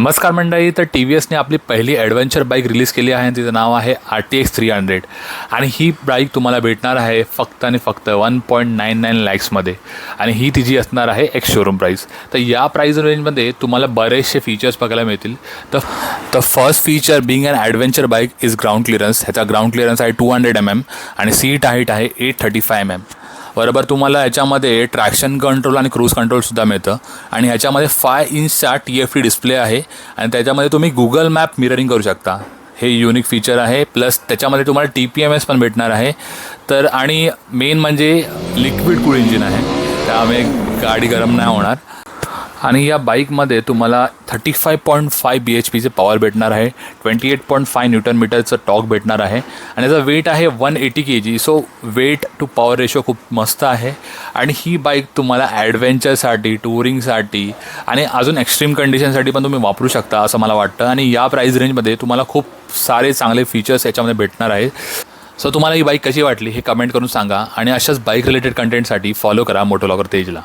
नमस्कार मंडळी. तर टी व्ही एसने आपली पहिली ॲडव्हेंचर बाईक रिलीज केली आहे. तिचं नाव आहे RTX 300 आणि ही बाईक तुम्हाला भेटणार आहे फक्त आणि फक्त 1.99 लॅक्समध्ये आणि ही तिची असणार आहे एक्स शोरूम प्राईस. तर या प्राईस रेंजमध्ये तुम्हाला बरेचसे फीचर्स बघायला मिळतील. तर first feature being an adventure bike is ground clearance. ह्याचा ग्राउंड क्लिअरन्स आहे 200 mm आणि सीट हाईट आहे 835 mm. बरोबर, तुम्हाला ह्याच्यामध्ये ट्रॅक्शन कंट्रोल आणि क्रूज कंट्रोलसुद्धा मिळतं आणि ह्याच्यामध्ये 5 इंचचा TFT डिस्प्ले आहे आणि त्याच्यामध्ये तुम्ही गुगल मॅप मिररिंग करू शकता. हे युनिक फीचर आहे. प्लस त्याच्यामध्ये तुम्हाला TPMS पण भेटणार आहे. तर आणि मेन म्हणजे लिक्विड कूल इंजिन आहे, त्यामुळे गाडी गरम नाही होणार. आणि या बाईकमध्ये तुम्हाला 35.5 BHPचे पॉवर भेटणार आहे, 28.5 Nm टॉर्क भेटणार आहे आणि याचा वेट आहे 180 kg. So weight to power ratio खूप मस्त आहे. आणि ही बाईक तुम्हाला ॲडव्हेंचरसाठी, टुरिंगसाठी आणि अजून एक्स्ट्रीम कंडिशनसाठी पण तुम्ही वापरू शकता असं मला वाटतं. आणि या प्राईस रेंजमध्ये तुम्हाला खूप सारे चांगले फीचर्स याच्यामध्ये भेटणार आहेत. सो तुम्हाला ही बाईक कशी वाटली हे कमेंट करून सांगा आणि अशाच बाईक रिलेटेड कंटेंटसाठी फॉलो करा मोटोव्लॉगर तेजला.